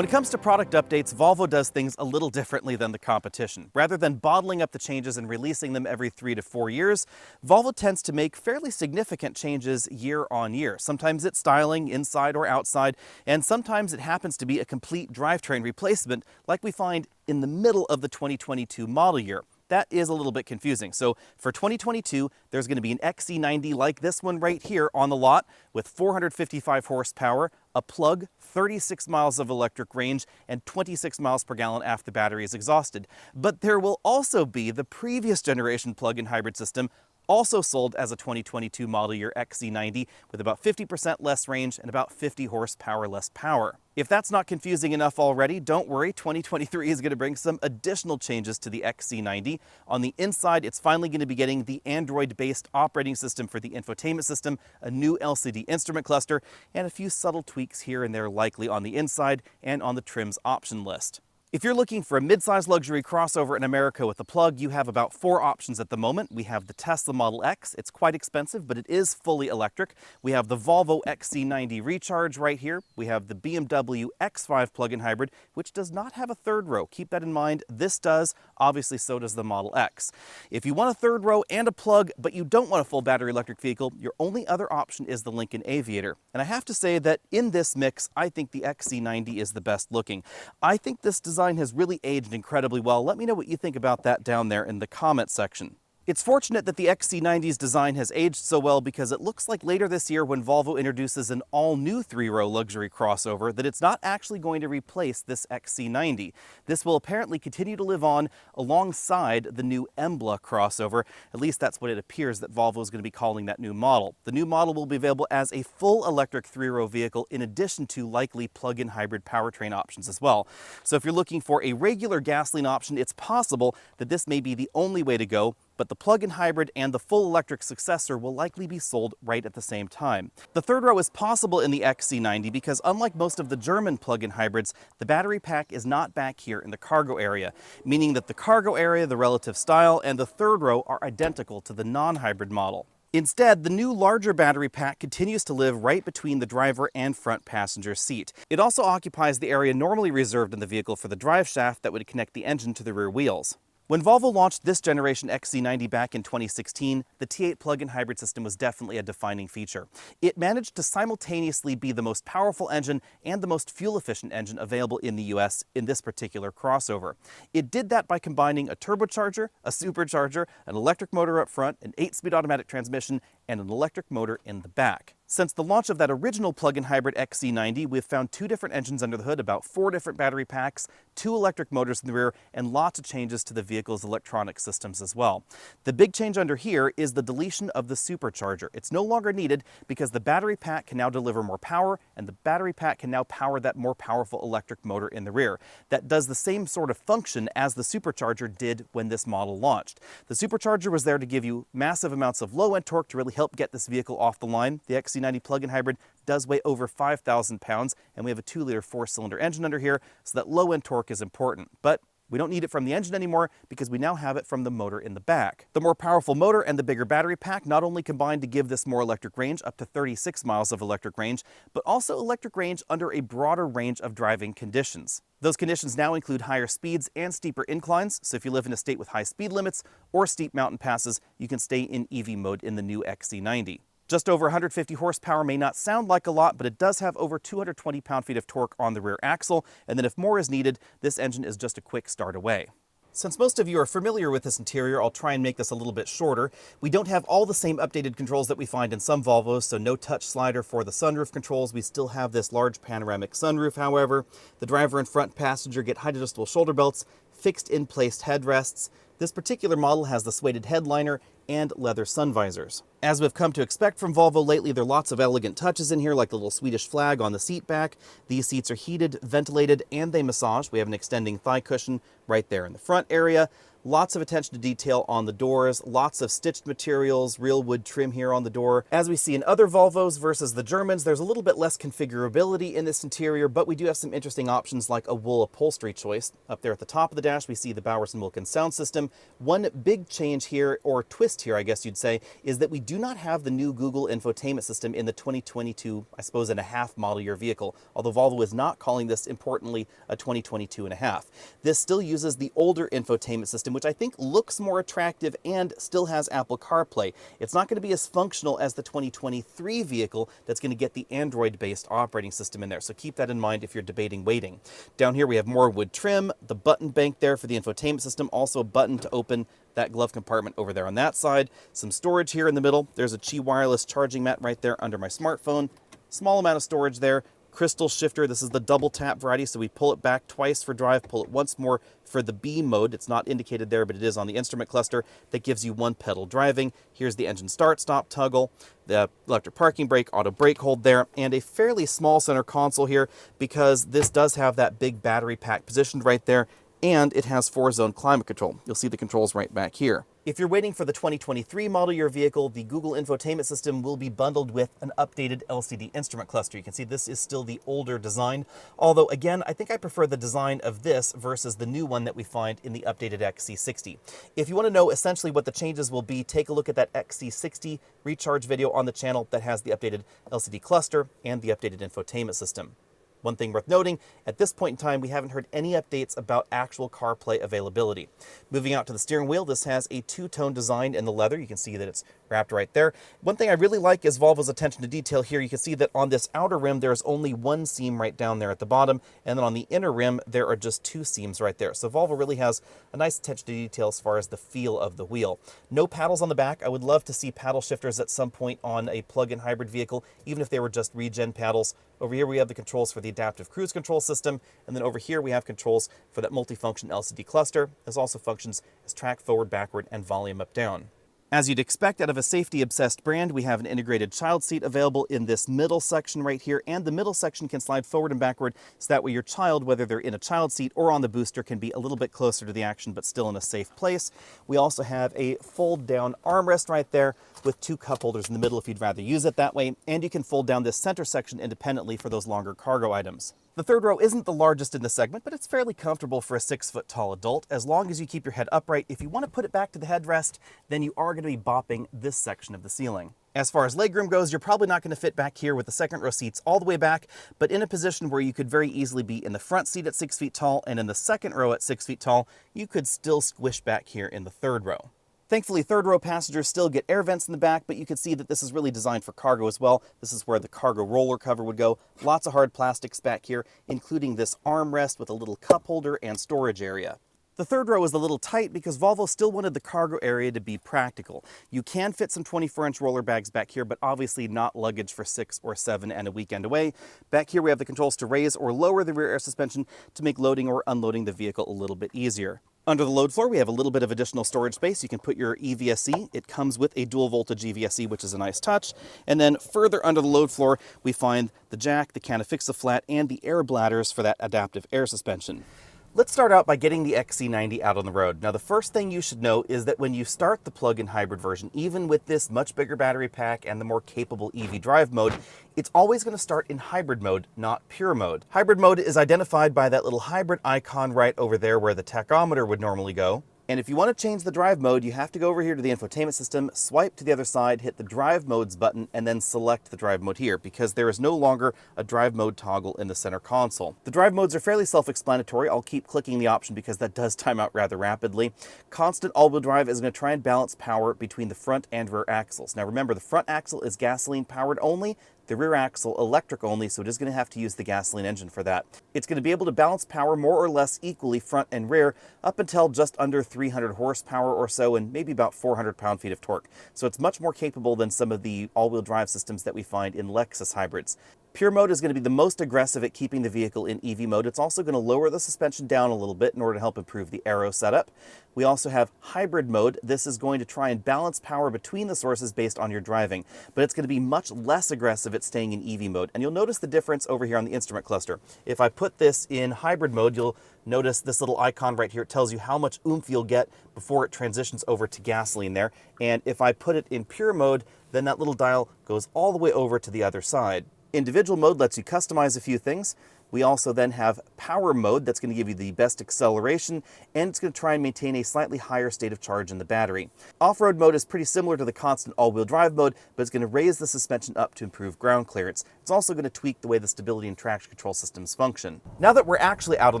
When it comes to product updates, Volvo does things a little differently than the competition. Rather than bottling up the changes and releasing them every 3 to 4 years, Volvo tends to make fairly significant changes year on year. Sometimes it's styling, inside or outside, and sometimes it happens to be a complete drivetrain replacement, like we find in the middle of the 2022 model year. That is a little bit confusing. So for 2022, there's going to be an XC90 like this one right here on the lot with 455 horsepower, a plug, 36 miles of electric range, and 26 miles per gallon after the battery is exhausted. But there will also be the previous generation plug-in hybrid system, also sold as a 2022 model year XC90 with about 50% less range and about 50 horsepower less power. If that's not confusing enough already, don't worry, 2023 is going to bring some additional changes to the XC90. On the inside, it's finally going to be getting the Android-based operating system for the infotainment system, a new LCD instrument cluster, and a few subtle tweaks here and there likely on the inside and on the trim's option list. If you're looking for a mid-size luxury crossover in America with a plug, you have about 4 options at the moment. We have the Tesla Model X. It's quite expensive, but it is fully electric. We have the Volvo XC90 Recharge right here. We have the BMW X5 plug-in hybrid, which does not have a third row. Keep that in mind. This does. Obviously, so does the Model X. If you want a third row and a plug, but you don't want a full battery electric vehicle, your only other option is the Lincoln Aviator. And I have to say that in this mix, I think the XC90 is the best looking. I think this design has really aged incredibly well. Let me know what you think about that down there in the comment section. It's fortunate that the XC90's design has aged so well because it looks like later this year when Volvo introduces an all-new 3-row luxury crossover that it's not actually going to replace this XC90. This will apparently continue to live on alongside the new Embla crossover. At least that's what it appears that Volvo is going to be calling that new model. The new model will be available as a full electric 3-row vehicle in addition to likely plug-in hybrid powertrain options as well. So if you're looking for a regular gasoline option, it's possible that this may be the only way to go, but the plug-in hybrid and the full electric successor will likely be sold right at the same time. The third row is possible in the XC90 because unlike most of the German plug-in hybrids, the battery pack is not back here in the cargo area, meaning that the cargo area, the relative style, and the third row are identical to the non-hybrid model. Instead, the new larger battery pack continues to live right between the driver and front passenger seat. It also occupies the area normally reserved in the vehicle for the drive shaft that would connect the engine to the rear wheels. When Volvo launched this generation XC90 back in 2016, the T8 plug-in hybrid system was definitely a defining feature. It managed to simultaneously be the most powerful engine and the most fuel-efficient engine available in the US in this particular crossover. It did that by combining a turbocharger, a supercharger, an electric motor up front, an 8-speed automatic transmission, and an electric motor in the back. Since the launch of that original plug-in hybrid XC90, we've found 2 different engines under the hood, about 4 different battery packs, 2 electric motors in the rear, and lots of changes to the vehicle's electronic systems as well. The big change under here is the deletion of the supercharger. It's no longer needed because the battery pack can now deliver more power, and the battery pack can now power that more powerful electric motor in the rear. That does the same sort of function as the supercharger did when this model launched. The supercharger was there to give you massive amounts of low-end torque to really help get this vehicle off the line. The XC90 plug-in hybrid does weigh over 5,000 pounds, and we have a 2-liter 4-cylinder engine under here, so that low-end torque is important. But we don't need it from the engine anymore because we now have it from the motor in the back. The more powerful motor and the bigger battery pack not only combine to give this more electric range, up to 36 miles of electric range, but also electric range under a broader range of driving conditions. Those conditions now include higher speeds and steeper inclines, so if you live in a state with high speed limits or steep mountain passes, you can stay in EV mode in the new XC90. Just over 150 horsepower may not sound like a lot, but it does have over 220 pound-feet of torque on the rear axle, and then if more is needed, this engine is just a quick start away. Since most of you are familiar with this interior, I'll try and make this a little bit shorter. We don't have all the same updated controls that we find in some Volvos, so no touch slider for the sunroof controls. We still have this large panoramic sunroof, however. The driver and front passenger get height-adjustable shoulder belts, fixed in-place headrests. This particular model has the suede headliner and leather sun visors. As we've come to expect from Volvo lately, there are lots of elegant touches in here, like the little Swedish flag on the seat back. These seats are heated, ventilated, and they massage. We have an extending thigh cushion right there in the front area. Lots of attention to detail on the doors, lots of stitched materials, real wood trim here on the door. As we see in other Volvos versus the Germans, there's a little bit less configurability in this interior, but we do have some interesting options like a wool upholstery choice. Up there at the top of the dash, we see the Bowers & Wilkins sound system, system. One big change here, or twist here, I guess you'd say, is that we do not have the new Google infotainment system in the 2022, I suppose, and a half model year vehicle, although Volvo is not calling this, importantly, a 2022 and a half. This still uses the older infotainment system, which I think looks more attractive and still has Apple CarPlay. It's not going to be as functional as the 2023 vehicle that's going to get the Android-based operating system in there, so keep that in mind if you're debating waiting. Down here we have more wood trim, the button bank there for the infotainment system, also a button to open that glove compartment over there on that side, some storage here in the middle. There's a Qi wireless charging mat right there under my smartphone, small amount of storage there. Crystal shifter, this is the double tap variety, so we pull it back twice for drive, pull it once more for the B mode. It's not indicated there, but it is on the instrument cluster. That gives you one pedal driving. Here's the engine start stop toggle, the electric parking brake, auto brake hold there, and a fairly small center console here because this does have that big battery pack positioned right there, and it has 4-zone climate control. You'll see the controls right back here. If you're waiting for the 2023 model year vehicle, the Google infotainment system will be bundled with an updated LCD instrument cluster. You can see this is still the older design, although again, I think I prefer the design of this versus the new one that we find in the updated XC60. If you want to know essentially what the changes will be, take a look at that XC60 recharge video on the channel that has the updated LCD cluster and the updated infotainment system. One thing worth noting, at this point in time, we haven't heard any updates about actual CarPlay availability. Moving out to the steering wheel, this has a two-tone design in the leather. You can see that it's wrapped right there. One thing I really like is Volvo's attention to detail here. You can see that on this outer rim, there's only one seam right down there at the bottom, and then on the inner rim, there are just two seams right there. So Volvo really has a nice attention to detail as far as the feel of the wheel. No paddles on the back. I would love to see paddle shifters at some point on a plug-in hybrid vehicle, even if they were just regen paddles. Over here, we have the controls for the adaptive cruise control system, and then over here we have controls for that multifunction LCD cluster. This also functions as track forward, backward, and volume up down. As you'd expect out of a safety-obsessed brand, we have an integrated child seat available in this middle section right here, and the middle section can slide forward and backward, so that way your child, whether they're in a child seat or on the booster, can be a little bit closer to the action, but still in a safe place. We also have a fold-down armrest right there with two cup holders in the middle if you'd rather use it that way, and you can fold down this center section independently for those longer cargo items. The third row isn't the largest in the segment, but it's fairly comfortable for a 6-foot-tall adult, as long as you keep your head upright. If you want to put it back to the headrest, then you are going to be bopping this section of the ceiling. As far as legroom goes, you're probably not going to fit back here with the second row seats all the way back, but in a position where you could very easily be in the front seat at 6 feet tall and in the second row at 6 feet tall, you could still squish back here in the third row. Thankfully, third row passengers still get air vents in the back, but you can see that this is really designed for cargo as well. This is where the cargo roller cover would go. Lots of hard plastics back here, including this armrest with a little cup holder and storage area. The third row is a little tight because Volvo still wanted the cargo area to be practical. You can fit some 24-inch roller bags back here, but obviously not luggage for 6 or 7 and a weekend away. Back here we have the controls to raise or lower the rear air suspension to make loading or unloading the vehicle a little bit easier. Under the load floor, we have a little bit of additional storage space. You can put your EVSE. It comes with a dual voltage EVSE, which is a nice touch. And then further under the load floor, we find the jack, the can of fix-a-flat, and the air bladders for that adaptive air suspension. Let's start out by getting the XC90 out on the road. Now, the first thing you should know is that when you start the plug-in hybrid version, even with this much bigger battery pack and the more capable EV drive mode, it's always going to start in hybrid mode, not pure mode. Hybrid mode is identified by that little hybrid icon right over there where the tachometer would normally go. And if you want to change the drive mode, you have to go over here to the infotainment system, swipe to the other side, hit the drive modes button, and then select the drive mode here, because there is no longer a drive mode toggle in the center console. The drive modes are fairly self-explanatory. I'll keep clicking the option because that does time out rather rapidly. Constant all-wheel drive is going to try and balance power between the front and rear axles. Now remember, the front axle is gasoline powered only, the rear axle electric only, so it is going to have to use the gasoline engine for that. It's going to be able to balance power more or less equally front and rear up until just under 300 horsepower or so and maybe about 400 pound-feet of torque. So it's much more capable than some of the all-wheel drive systems that we find in Lexus hybrids. Pure mode is going to be the most aggressive at keeping the vehicle in EV mode. It's also going to lower the suspension down a little bit in order to help improve the aero setup. We also have hybrid mode. This is going to try and balance power between the sources based on your driving, but it's going to be much less aggressive at staying in EV mode. And you'll notice the difference over here on the instrument cluster. If I put this in hybrid mode, you'll notice this little icon right here. It tells you how much oomph you'll get before it transitions over to gasoline there. And if I put it in pure mode, then that little dial goes all the way over to the other side. Individual mode lets you customize a few things. We also then have power mode that's going to give you the best acceleration, and it's going to try and maintain a slightly higher state of charge in the battery. Off-road mode is pretty similar to the constant all-wheel drive mode, but it's going to raise the suspension up to improve ground clearance. It's also going to tweak the way the stability and traction control systems function. Now that we're actually out on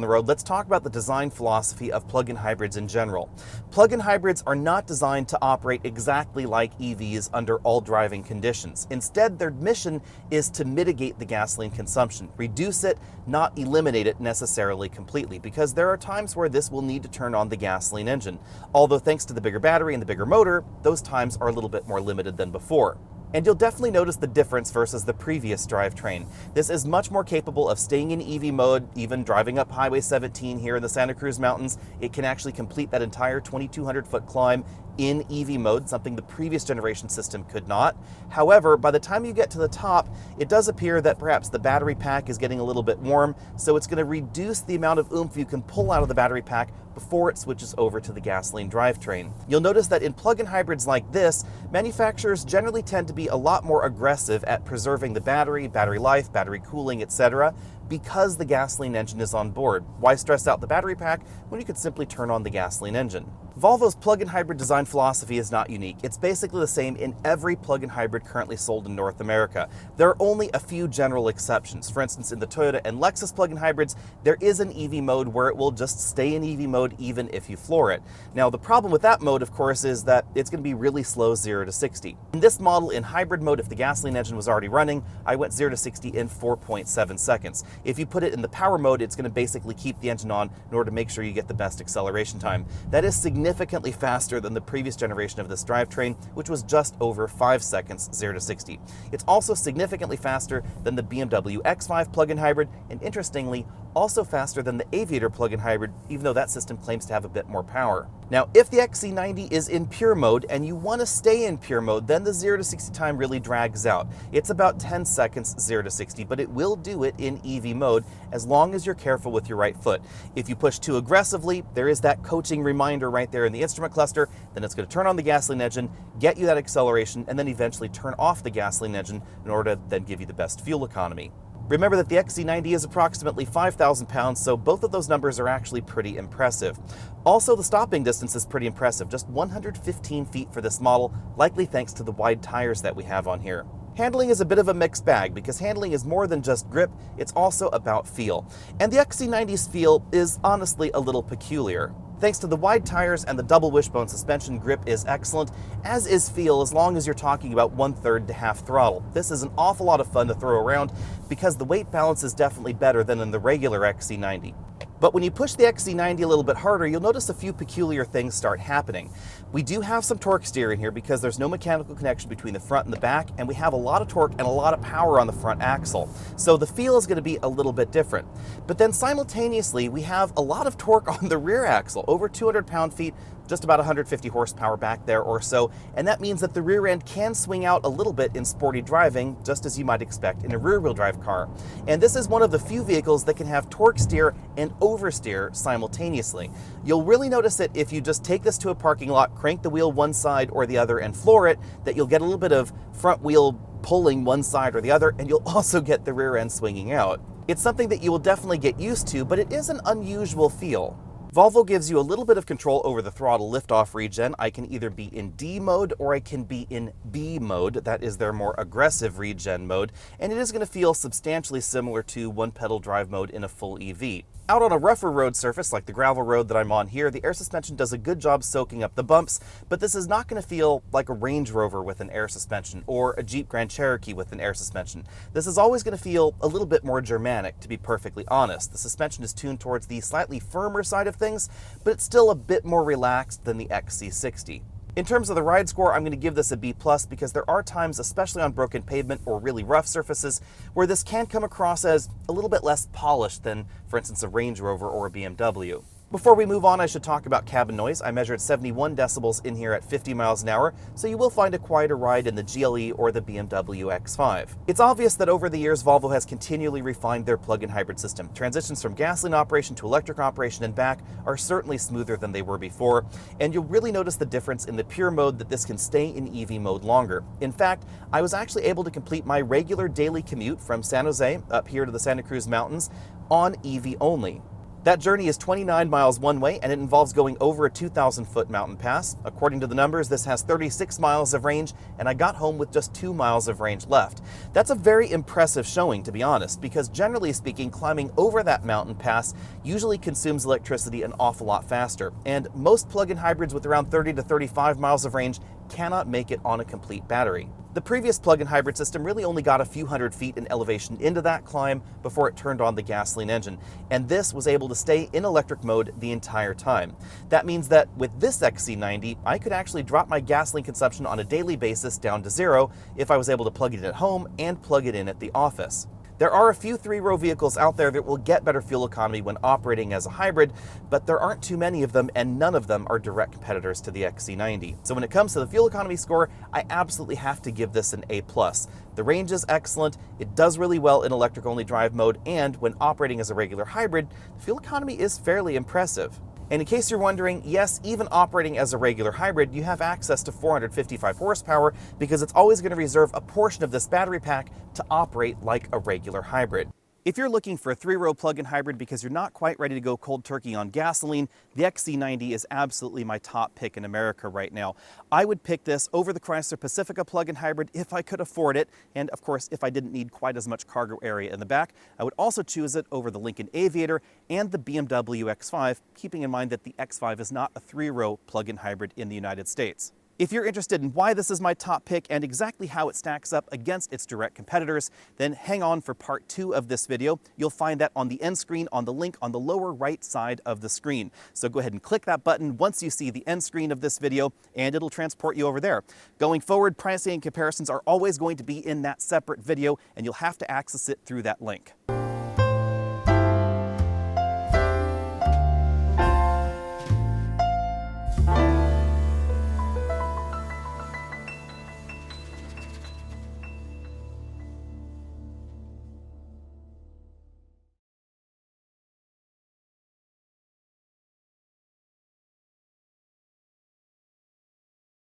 the road, let's talk about the design philosophy of plug-in hybrids in general. Plug-in hybrids are not designed to operate exactly like EVs under all driving conditions. Instead, their mission is to mitigate the gasoline consumption, reduce it, not eliminate it necessarily completely, because there are times where this will need to turn on the gasoline engine. Although thanks to the bigger battery and the bigger motor, those times are a little bit more limited than before. And you'll definitely notice the difference versus the previous drivetrain. This is much more capable of staying in EV mode, even driving up Highway 17 here in the Santa Cruz Mountains. It can actually complete that entire 2,200-foot climb in EV mode, something the previous generation system could not. However, by the time you get to the top, it does appear that perhaps the battery pack is getting a little bit warm, so it's going to reduce the amount of oomph you can pull out of the battery pack before it switches over to the gasoline drivetrain. You'll notice that in plug-in hybrids like this, manufacturers generally tend to be a lot more aggressive at preserving the battery life, battery cooling, etc., because the gasoline engine is on board. Why stress out the battery pack when you could simply turn on the gasoline engine? Volvo's plug-in hybrid design philosophy is not unique. It's basically the same in every plug-in hybrid currently sold in North America. There are only a few general exceptions. For instance, in the Toyota and Lexus plug-in hybrids, there is an EV mode where it will just stay in EV mode even if you floor it. Now, the problem with that mode, of course, is that it's going to be really slow 0 to 60. In this model, in hybrid mode, if the gasoline engine was already running, I went 0 to 60 in 4.7 seconds. If you put it in the power mode, it's going to basically keep the engine on in order to make sure you get the best acceleration time. That is significantly faster than the previous generation of this drivetrain, which was just over 5 seconds 0 to 60. It's also significantly faster than the BMW X5 plug-in hybrid, and interestingly, also faster than the Aviator plug-in hybrid, even though that system claims to have a bit more power. Now, if the XC90 is in pure mode and you want to stay in pure mode, then the 0 to 60 time really drags out. It's about 10 seconds 0 to 60, but it will do it in EV mode as long as you're careful with your right foot. If you push too aggressively, there is that coaching reminder right there in the instrument cluster, then it's going to turn on the gasoline engine, get you that acceleration, and then eventually turn off the gasoline engine in order to then give you the best fuel economy. Remember that the XC90 is approximately 5,000 pounds, so both of those numbers are actually pretty impressive. Also, the stopping distance is pretty impressive, just 115 feet for this model, likely thanks to the wide tires that we have on here. Handling is a bit of a mixed bag because handling is more than just grip, it's also about feel. And the XC90's feel is honestly a little peculiar. Thanks to the wide tires and the double wishbone suspension, grip is excellent, as is feel as long as you're talking about 1/3 to half throttle. This is an awful lot of fun to throw around because the weight balance is definitely better than in the regular XC90. But when you push the XC90 a little bit harder, you'll notice a few peculiar things start happening. We do have some torque steer in here because there's no mechanical connection between the front and the back, and we have a lot of torque and a lot of power on the front axle. So the feel is going to be a little bit different. But then simultaneously, we have a lot of torque on the rear axle, over 200 pound-feet, just about 150 horsepower back there or so, and that means that the rear end can swing out a little bit in sporty driving, just as you might expect in a rear-wheel drive car. And this is one of the few vehicles that can have torque steer and oversteer simultaneously. You'll really notice it if you just take this to a parking lot, crank the wheel one side or the other and floor it, that you'll get a little bit of front wheel pulling one side or the other, and you'll also get the rear end swinging out. It's something that you will definitely get used to, but it is an unusual feel. Volvo gives you a little bit of control over the throttle lift-off regen. I can either be in D mode or I can be in B mode. That is their more aggressive regen mode, and it is going to feel substantially similar to one-pedal drive mode in a full EV. Out on a rougher road surface like the gravel road that I'm on here, the air suspension does a good job soaking up the bumps, but this is not going to feel like a Range Rover with an air suspension or a Jeep Grand Cherokee with an air suspension. This is always going to feel a little bit more Germanic, to be perfectly honest. The suspension is tuned towards the slightly firmer side of things, but it's still a bit more relaxed than the XC60. In terms of the ride score, I'm going to give this a B+ because there are times, especially on broken pavement or really rough surfaces, where this can come across as a little bit less polished than, for instance, a Range Rover or a BMW. Before we move on, I should talk about cabin noise. I measured 71 decibels in here at 50 miles an hour, so you will find a quieter ride in the GLE or the BMW X5. It's obvious that over the years, Volvo has continually refined their plug-in hybrid system. Transitions from gasoline operation to electric operation and back are certainly smoother than they were before, and you'll really notice the difference in the pure mode that this can stay in EV mode longer. In fact, I was actually able to complete my regular daily commute from San Jose up here to the Santa Cruz Mountains on EV only. That journey is 29 miles one way, and it involves going over a 2,000-foot mountain pass. According to the numbers, this has 36 miles of range, and I got home with just 2 miles of range left. That's a very impressive showing, to be honest, because generally speaking, climbing over that mountain pass usually consumes electricity an awful lot faster, and most plug-in hybrids with around 30 to 35 miles of range cannot make it on a complete battery. The previous plug-in hybrid system really only got a few hundred feet in elevation into that climb before it turned on the gasoline engine, and this was able to stay in electric mode the entire time. That means that with this XC90, I could actually drop my gasoline consumption on a daily basis down to zero if I was able to plug it in at home and plug it in at the office. There are a few three-row vehicles out there that will get better fuel economy when operating as a hybrid, but there aren't too many of them, and none of them are direct competitors to the XC90. So when it comes to the fuel economy score, I absolutely have to give this an A+. The range is excellent, it does really well in electric-only drive mode, and when operating as a regular hybrid, the fuel economy is fairly impressive. And in case you're wondering, yes, even operating as a regular hybrid, you have access to 455 horsepower because it's always going to reserve a portion of this battery pack to operate like a regular hybrid. If you're looking for a three-row plug-in hybrid because you're not quite ready to go cold turkey on gasoline, the XC90 is absolutely my top pick in America right now. I would pick this over the Chrysler Pacifica plug-in hybrid if I could afford it, and of course, if I didn't need quite as much cargo area in the back. I would also choose it over the Lincoln Aviator and the BMW X5, keeping in mind that the X5 is not a three-row plug-in hybrid in the United States. If you're interested in why this is my top pick and exactly how it stacks up against its direct competitors, then hang on for part 2 of this video. You'll find that on the end screen on the link on the lower right side of the screen. So go ahead and click that button once you see the end screen of this video, and it'll transport you over there. Going forward, pricing and comparisons are always going to be in that separate video, and you'll have to access it through that link.